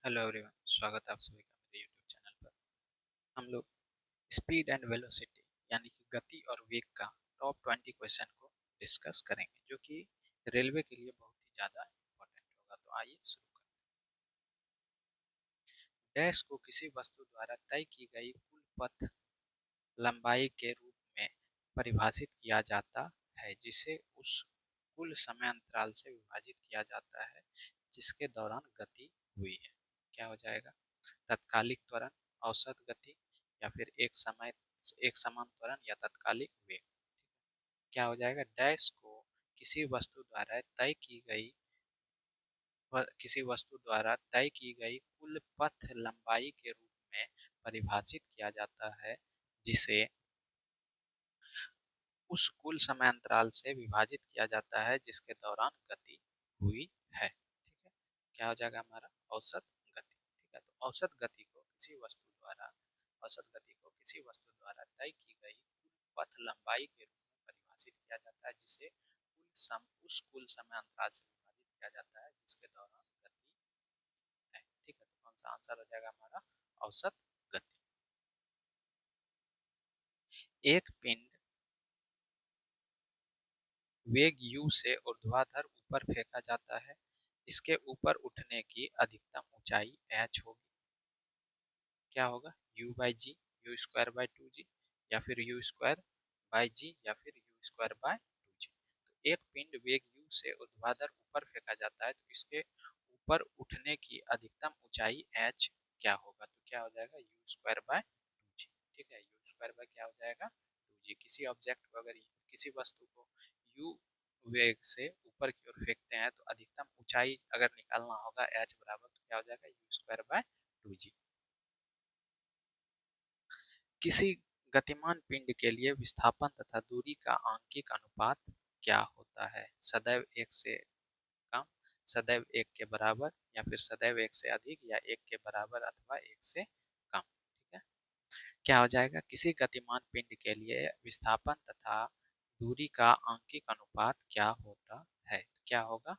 Hello everyone, स्वागत है आप सभी का मेरे यूट्यूब चैनल पर। हम लोग स्पीड एंड वेलोसिटी यानी कि गति और वेग का टॉप 20 क्वेश्चन को डिस्कस करेंगे, जो कि रेलवे के लिए बहुत ही ज़्यादा इम्पोर्टेंट होगा। तो आइए शुरू करते हैं। डैश को किसी वस्तु द्वारा तय की गई कुल पथ लंबाई के रूप में परिभाषित किया जाता है, जिसे उस कुल समय अंतराल से विभाजित किया जाता है जिसके दौरान गति हुई है। क्या हो जाएगा? तत्कालिक त्वरण, औसत गति, या फिर एक समान त्वरण या तत्कालिक वेग। क्या हो जाएगा? डैश को किसी वस्तु द्वारा तय की गई कुल पथ लंबाई के रूप में परिभाषित किया जाता है, जिसे उस कुल समय अंतराल से विभाजित किया जाता है जिसके दौरान गति हुई है। ठीक है, क्या हो जाएगा हमारा? औसत गति। ठीक है, तो औसत गति को किसी वस्तु द्वारा तय की गई कुल पथ लंबाई के रूप में परिभाषित किया जाता है, जिसे उस कुल समय अंतराल से विभाजित किया जाता है जिसके दौरान गति है। ठीक है, तो कौन सा आंसर हो जाएगा हमारा? औसत गति। एक पिंड वेग u से ऊर्ध्वाधर ऊपर फेंका जाता है। इसके ऊपर उठने की अधिकतम ऊंचाई h होगी। क्या होगा? u by G, U square by two G, या फिर u स्क्वायर बाई जी, या फिर u square by two G. तो एक पिंड वेग u से ऊर्ध्वाधर ऊपर फेंका जाता है, तो इसके ऊपर उठने की अधिकतम ऊंचाई h क्या होगा? तो क्या हो जाएगा? u स्क्वायर बाय टू जी। ठीक है, u स्क्वायर बाय क्या हो जाएगा? टू जी। किसी ऑब्जेक्ट को, अगर किसी वस्तु को u वेग से ऊपर की ओर फेंकते हैं तो अधिकतम ऊंचाई अगर निकालना होगा h बराबर, तो क्या हो जाएगा? u स्क्वायर बाय टू जी। किसी गतिमान पिंड के लिए विस्थापन तथा दूरी का आंशिक अनुपात क्या होता है? सदैव एक से कम, सदैव एक के बराबर, या फिर सदैव एक से अधिक, या एक के बराबर अथवा एक से कम। ठीक है, क्या हो जाएगा? किसी गतिमान पिंड के लिए विस्थापन तथा दूरी का आंशिक अनुपात क्या होता है? क्या होगा?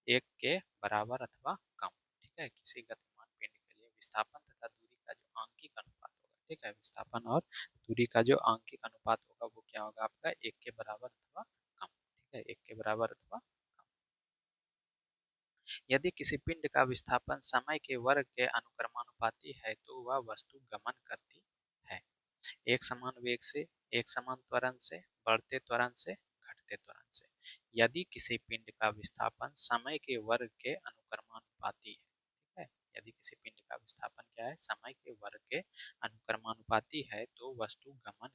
एक के बराबर अथवा कम। ठीक है, किसी गतिमान पिंड के लिए विस्थापन तथा दूरी का जो आंशिक अनुपात होगा, ठीक है, विस्थापन और दूरी का जो आंशिक अनुपात होगा वो क्या होगा आपका? एक के बराबर अथवा कम। ठीक है, एक के बराबर अथवा कम। यदि किसी पिंड का विस्थापन समय के वर्ग के अनुक्रमानुपाती है तो वह वस्तु गमन करती है। एक समान वेग से, एक समान त्वरण से, बढ़ते त्वरण से, घटते त्वरण से। यदि किसी पिंड का विस्थापन समय के वर्ग के अनुक्रमानुपाती है। ठीक है, यदि किसी पिंड का विस्थापन क्या है? समय के वर्ग के अनुक्रमानुपाती है तो वस्तु गमन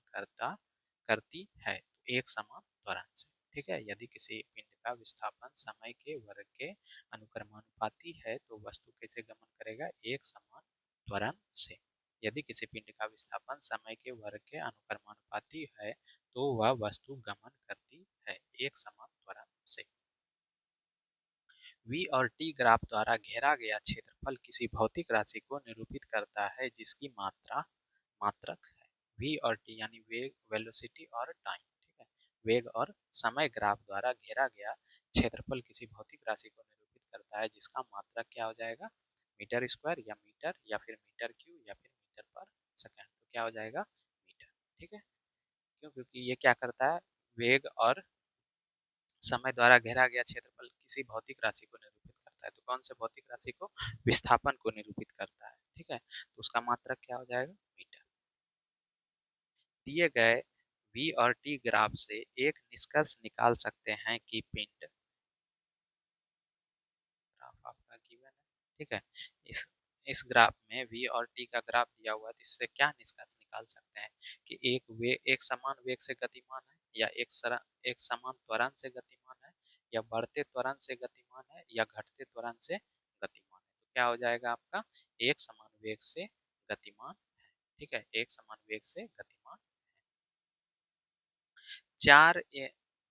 करती है एक समान त्वरण से। ठीक है, यदि किसी पिंड का विस्थापन समय के वर्ग के अनुक्रमानुपाती है तो वस्तु कैसे गमन करेगा? एक समान त्वरण से। यदि किसी पिंड का विस्थापन समय के वर्ग के अनुक्रमानुपाती है तो वह वस्तु गमन करती है एक समान त्वरण से। v और t ग्राफ द्वारा घेरा गया क्षेत्रफल किसी भौतिक राशि को निरूपित करता है जिसकी मात्रक है। v और t यानी वेग, वेलोसिटी और टाइम। ठीक है, वेग और समय ग्राफ द्वारा घेरा गया क्षेत्रफल किसी भौतिक राशि को निरूपित करता है जिसका मात्रक क्या हो जाएगा? मीटर स्क्वायर, या मीटर, या फिर मीटर क्यूब, या फिर मीटर पर सेकंड। तो क्या हो जाएगा? मीटर। ठीक है, क्यों? क्योंकि ये क्या करता है? वेग और समय द्वारा घेरा गया क्षेत्रफल किसी भौतिक राशि को निरूपित करता है। तो कौन से भौतिक राशि को? विस्थापन को निरूपित करता है। ठीक है, तो उसका मात्रक क्या हो जाएगा? मीटर। दिए गए v और t ग्राफ से एक निष्कर्ष निकाल सकते हैं कि पिंड, ग्राफ आपका गिवन है, ठीक है, इस इस ग्राफ में v और t का ग्राफ दिया हुआ है, तो इससे क्या निष्कर्ष निकाल सकते हैं कि एक समान वेग से गतिमान है, या एक समान त्वरण से गतिमान है, या बढ़ते त्वरण से गतिमान है, या घटते त्वरण से गतिमान है। तो क्या हो जाएगा आपका? एक समान वेग से गतिमान है। ठीक है, एक समान वेग से गतिमान। चार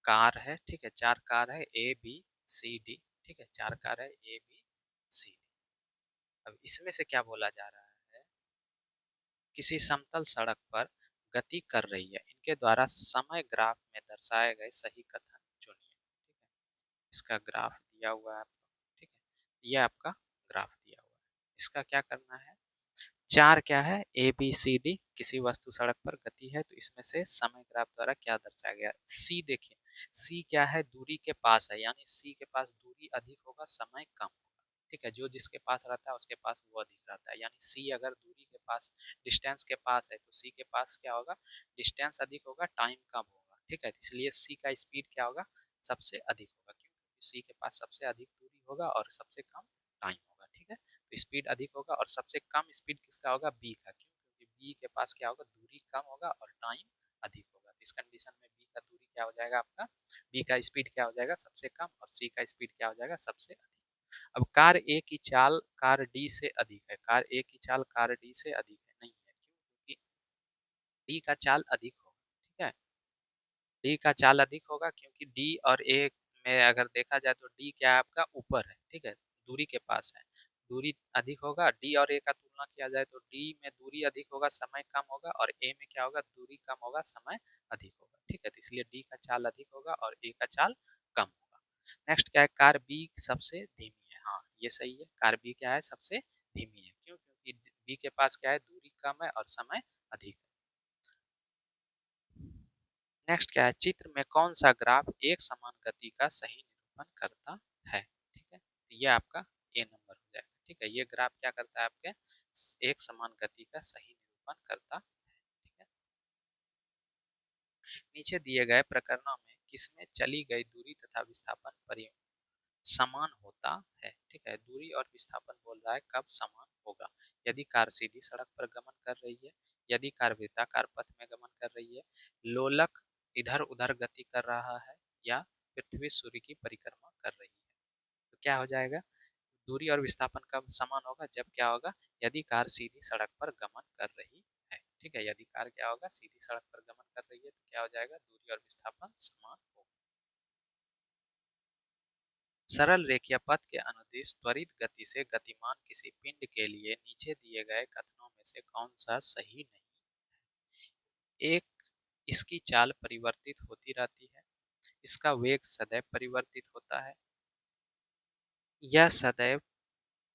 कार है। ठीक है, चार कार है ए बी सी डी। ठीक है, चार कार है ए बी सी डी। अब इसमें से क्या बोला जा रहा है? किसी समतल सड़क पर गति कर रही है, इनके द्वारा समय ग्राफ में दर्शाए गए सही कथन चुनिए। ठीक है, इसका ग्राफ दिया हुआ है आपको। ठीक है, ये आपका ग्राफ दिया हुआ है, इसका क्या करना है? 4 क्या है? ए बी सी डी किसी वस्तु सड़क पर गति है, तो इसमें से समय ग्राफ द्वारा क्या दर्शाया गया? सी देखिए, सी क्या है? दूरी के पास है, यानी सी के पास दूरी अधिक होगा, समय कम होगा। ठीक है, जो जिसके पास रहता है उसके पास वो अधिक रहता है, यानी सी अगर दूरी के पास, डिस्टेंस के पास है, तो सी के पास क्या होगा? डिस्टेंस अधिक होगा, टाइम कम होगा। ठीक है, इसलिए सी का स्पीड क्या होगा? सबसे अधिक होगा, क्योंकि सी के पास सबसे अधिक दूरी होगा और सबसे कम टाइम होगा। ठीक है, तो स्पीड अधिक होगा, और सबसे कम स्पीड किसका होगा? बी का, क्यों? क्योंकि बी के पास क्या होगा? दूरी कम होगा और टाइम अधिक होगा। तो इस कंडीशन में बी का दूरी क्या हो जाएगा आपका? बी का स्पीड क्या हो जाएगा? सबसे कम, और सी का स्पीड क्या हो जाएगा? सबसे अधिक। अब कार ए की चाल कार डी से अधिक है, कार ए की चाल कार डी से अधिक है, नहीं है, क्यों? क्योंकि डी का चाल अधिक होगा। ठीक है, डी का चाल अधिक होगा, क्योंकि डी और ए में अगर देखा जाए तो डी क्या है आपका? ऊपर है। ठीक है, दूरी के पास है, दूरी अधिक होगा। डी और ए का तुलना किया जाए तो डी में दूरी अधिक होगा, समय कम होगा, और ए में क्या होगा? दूरी कम होगा, समय अधिक होगा। ठीक है, तो इसलिए डी का चाल अधिक होगा और ए का चाल कम होगा। नेक्स्ट क्या है? कार बी सबसे धीमी है। हाँ, ये सही है, कार बी क्या है? सबसे धीमी है, क्यों? क्योंकि बी के पास क्या है? दूरी कम है और समय अधिक है। नेक्स्ट क्या है? चित्र में कौन सा ग्राफ एक समान गति का सही निरूपण करता है? ठीक है, तो ये आपका ए नंबर हो जाएगा। ठीक है, ये ग्राफ क्या करता है? आपके एक समान गति का सही निरूपण करता है। ठीक है, नीचे दिए गए प्रकरणों में किसमें चली गई दूरी तथा विस्थापन समान होता है? ठीक है, दूरी और विस्थापन बोल रहा है कब समान होगा? यदि कार सीधी सड़क पर गमन कर रही है, यदि कार वृत्ताकार पथ में गमन कर रही है, लोलक इधर उधर गति कर रहा है, या पृथ्वी सूर्य की परिक्रमा कर रही है। तो क्या हो जाएगा? दूरी और विस्थापन कब समान होगा? जब क्या होगा? यदि कार सीधी सड़क पर गमन कर रही है। ठीक है, यदि कार क्या होगा? सीधी सड़क पर गमन कर रही है, तो क्या हो जाएगा? दूरी और विस्थापन समान होगा। सरल रेखीय पथ के अनुदिश त्वरित गति से गतिमान किसी पिंड के लिए नीचे दिए गए कथनों में से कौन सा सही नहीं? एक, इसकी चाल परिवर्तित होती रहती है, इसका वेग सदैव परिवर्तित होता है, यह सदैव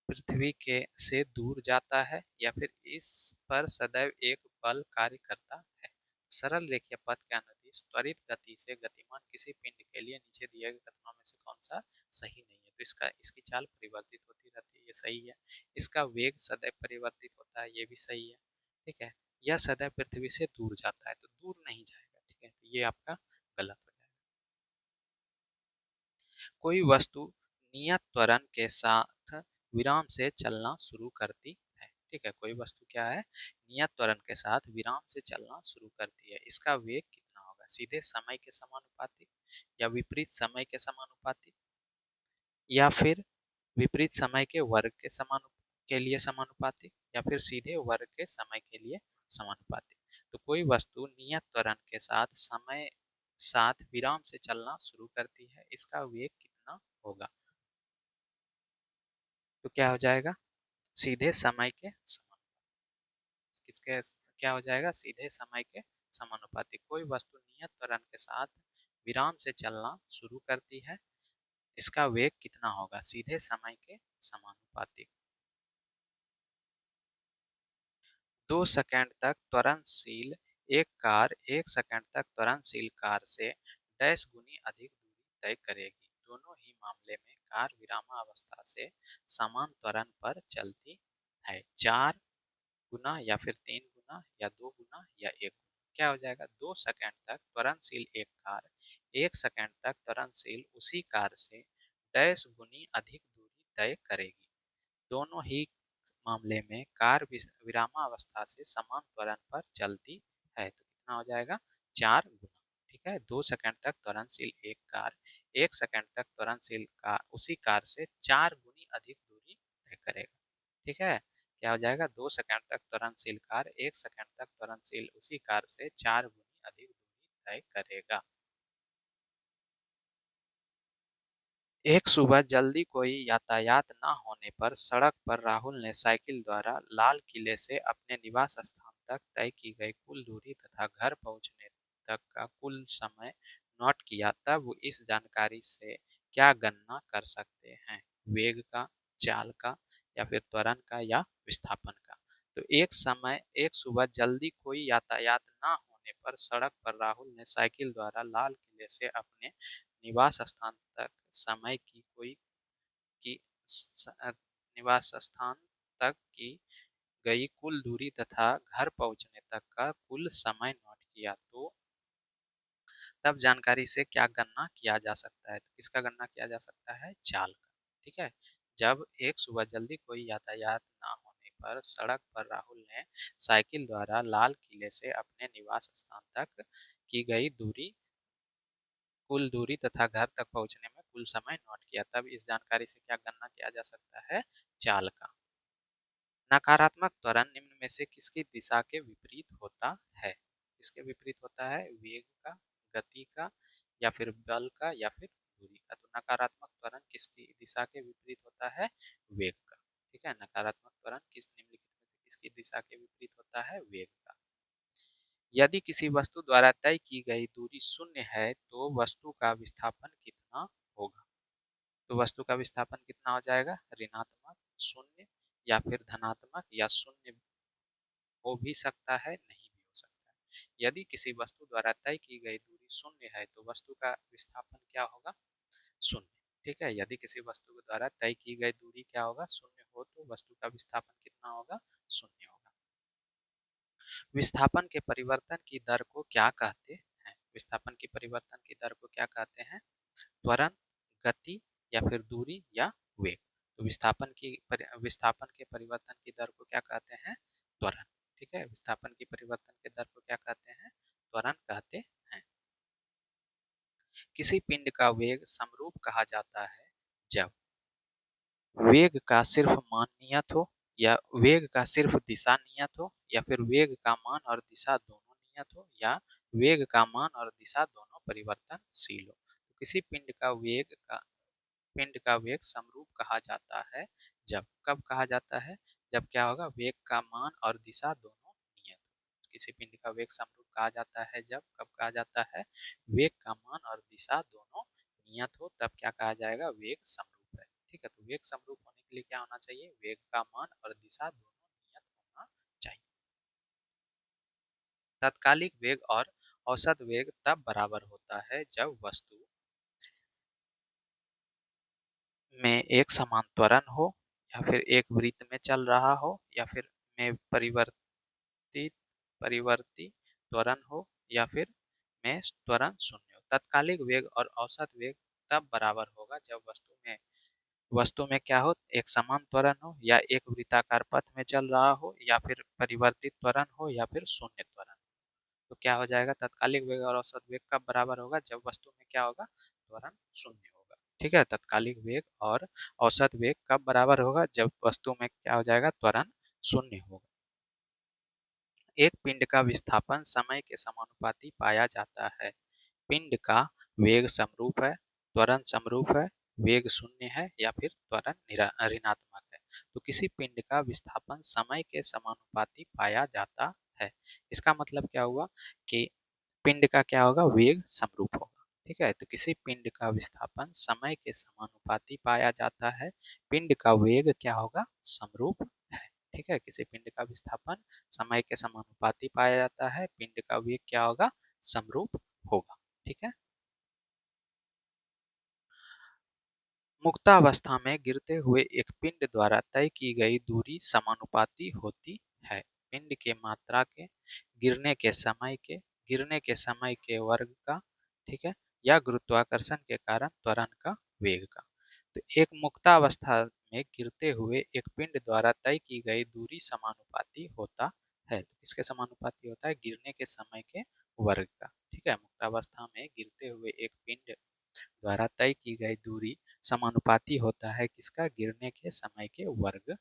पृथ्वी के से दूर जाता है, या फिर इस पर सदैव एक बल कार्य करता है। सरल रेखीय पथ के अनुदिश त्वरित गति से गतिमान किसी पिंड के लिए नीचे दिए गए कथनों में से कौन सा सही नहीं है? तो इसकी चाल परिवर्तित होती रहती है, ये सही है। इसका वेग सदैव परिवर्तित होता है, ये भी सही है। ठीक है, यह सदैव पृथ्वी से दूर जाता है, तो दूर नहीं जाएगा। ठीक है, तो ये आपका गलत हो जाएगा। कोई वस्तु नियत त्वरण के साथ विराम से चलना शुरू करती है। ठीक है, कोई वस्तु क्या है? नियत त्वरण के साथ विराम से चलना शुरू करती है, इसका वेग कितना होगा? सीधे समय के समानुपातिक, या विपरीत समय के समानुपातिक, या फिर विपरीत समय के वर्ग के लिए समानुपातिक, या फिर सीधे वर्ग के समय के लिए समानुपातिक। तो कोई वस्तु नियत त्वरण के साथ विराम से चलना शुरू करती है, इसका वेग कितना होगा? तो क्या हो जाएगा? सीधे समय के किसके क्या हो जाएगा? सीधे समय के समानुपातिक। कोई वस्तु नियत त्वरण के साथ विराम से चलना शुरू करती है, इसका वेग कितना होगा? सीधे समय के समानुपातिक। 2 सेकंड तक त्वरणशील एक कार 1 सेकंड तक त्वरणशील कार से डैश गुनी अधिक दूरी तय करेगी। दोनों ही मामले में कार विरामावस्था से समान त्वरण पर चलती है। 4 गुना, या फिर 3 गुना, या 2 गुना, या 1 गुना। क्या हो जाएगा? 2 सेकंड तक त्वरणशील एक कार 1 सेकंड तक त्वरणशील उसी कार से डैश गुनी अधिक दूरी तय करेगी। दोनों ही मामले में कार विरामावस्था से समान त्वरण पर चलती है, तो कितना हो जाएगा? 4 गुना। ठीक है, 2 सेकंड तक त्वरणशील एक कार 1 सेकंड तक त्वरणशील कार उसी कार से 4 गुनी अधिक दूरी तय करेगा। ठीक है, क्या हो जाएगा? 2 सेकंड तक त्वरणशील कार 1 सेकंड तक त्वरणशील उसी कार से 4 गुनी अधिक दूरी तय करेगा। एक सुबह जल्दी कोई यातायात न होने पर सड़क पर राहुल ने साइकिल द्वारा लाल किले से अपने निवास स्थान तक तय की गई कुल दूरी तथा घर पहुंचने तक का कुल समय नोट किया। तब वो इस जानकारी से क्या गणना कर सकते हैं? वेग का, चाल का, या फिर त्वरण का या विस्थापन का। तो एक सुबह जल्दी कोई यातायात ना होने पर सड़क पर राहुल ने साइकिल द्वारा लाल किले से अपने निवास स्थान तक समय की निवास स्थान तक की गई कुल दूरी तथा घर पहुंचने तक का कुल समय नोट किया। तो तब जानकारी से क्या गणना किया जा सकता है? तो किसका गणना किया जा सकता है? चाल का। ठीक है। जब एक सुबह जल्दी कोई यातायात ना होने पर सड़क पर राहुल ने साइकिल द्वारा लाल किले से अपने निवास स्थान तक की गई कुल दूरी तथा घर तक पहुंचने में कुल समय नोट किया, तब इस जानकारी से क्या गणना किया जा सकता है? चाल का। नकारात्मक त्वरण निम्न में से किसकी दिशा के विपरीत होता है? किसके विपरीत होता है? वेग का, गति का, या फिर बल का, या फिर दूरी का। तो नकारात्मक त्वरण किसकी दिशा के विपरीत होता है? वेग का। ठीक है। नकारात्मक त्वरण किस निम्नलिखित में से किसकी दिशा के विपरीत होता है? वेग का। यदि किसी वस्तु द्वारा तय की गई दूरी शून्य है तो वस्तु का विस्थापन कितना होगा? तो वस्तु का विस्थापन कितना हो जाएगा? ऋणात्मक, शून्य, या फिर धनात्मक, या शून्य हो भी सकता है, नहीं भी हो सकता है। यदि किसी वस्तु द्वारा तय की गई दूरी शून्य है तो वस्तु का विस्थापन क्या होगा? शून्य। ठीक है। यदि किसी वस्तु द्वारा तय की गई दूरी क्या होगा? शून्य हो तो वस्तु का विस्थापन कितना होगा? शून्य होगा। विस्थापन के परिवर्तन की दर को क्या कहते हैं? विस्थापन की परिवर्तन की दर को क्या कहते हैं? त्वरण, गति, या फिर दूरी, या वेग। तो विस्थापन के परिवर्तन की दर को क्या कहते हैं? त्वरण। ठीक है। विस्थापन की परिवर्तन के दर को क्या कहते हैं? त्वरण कहते हैं। किसी पिंड का वेग समरूप कहा जाता है जब वेग का सिर्फ मान नियत हो, या वेग का सिर्फ दिशा नियत हो, या फिर वेग का मान और दिशा दोनों नियत हो, या वेग का मान और दिशा दोनों परिवर्तनशील हो। तो किसी पिंड का वेग समरूप कहा जाता है जब, कब कहा जाता है? जब क्या होगा? वेग का मान और दिशा दोनों नियत हो। किसी पिंड का वेग समरूप कहा जाता है जब, कब कहा जाता है? वेग का मान और दिशा दोनों नियत हो, तब क्या कहा जाएगा? वेग समरूप है। ठीक है। तो वेग समरूप होने के लिए क्या होना चाहिए? वेग का मान और दिशा दोनों नियत होना चाहिए। तात्कालिक वेग और औसत वेग तब बराबर होता है जब वस्तु में एक समान त्वरण हो, या फिर एक वृत्त में चल रहा हो, या फिर में परिवर्ती त्वरण हो, या फिर में त्वरण शून्य हो। तात्कालिक वेग और औसत वेग तब बराबर होगा जब वस्तु में क्या हो? एक समान त्वरण हो, या एक वृत्ताकार पथ में चल रहा हो, या फिर परिवर्तित त्वरण हो, या फिर शून्य त्वरण। तो क्या हो जाएगा? तात्कालिक वेग और औसत वेग कब बराबर होगा? जब वस्तु में क्या होगा? त्वरण शून्य होगा। ठीक है। तात्कालिक वेग और औसत वेग कब बराबर होगा? जब वस्तु में क्या हो जाएगा? त्वरण शून्य होगा। एक पिंड का विस्थापन समय के समानुपाती पाया जाता है। पिंड का वेग समरूप है, त्वरण समरूप है, वेग शून्य है, या फिर त्वरण ऋणात्मक है। तो किसी पिंड का विस्थापन समय के समानुपाती पाया जाता है। इसका मतलब क्या हुआ? कि पिंड का क्या होगा? वेग समरूप होगा। ठीक है। तो किसी पिंड का विस्थापन समय के समानुपाती पाया जाता है, पिंड का वेग क्या होगा? समरूप है। ठीक है। किसी पिंड का विस्थापन समय के समानुपाती पाया जाता है, पिंड का वेग क्या होगा? समरूप होगा। ठीक है। मुक्तावस्था में गिरते हुए एक पिंड द्वारा तय की गई दूरी समानुपाती होती है पिंड के मात्रा के, गिरने के समय के वर्ग का, ठीक है, या गुरुत्वाकर्षण के कारण त्वरण का, वेग का। तो एक मुक्तावस्था में गिरते हुए एक पिंड द्वारा तय की गई दूरी समानुपाती होता है। तो किसके समानुपाती होता है? गिरने के समय के वर्ग का। ठीक है। मुक्तावस्था में गिरते हुए एक पिंड द्वारा तय की गई दूरी समानुपाती होता है किसका? गिरने के समय के वर्ग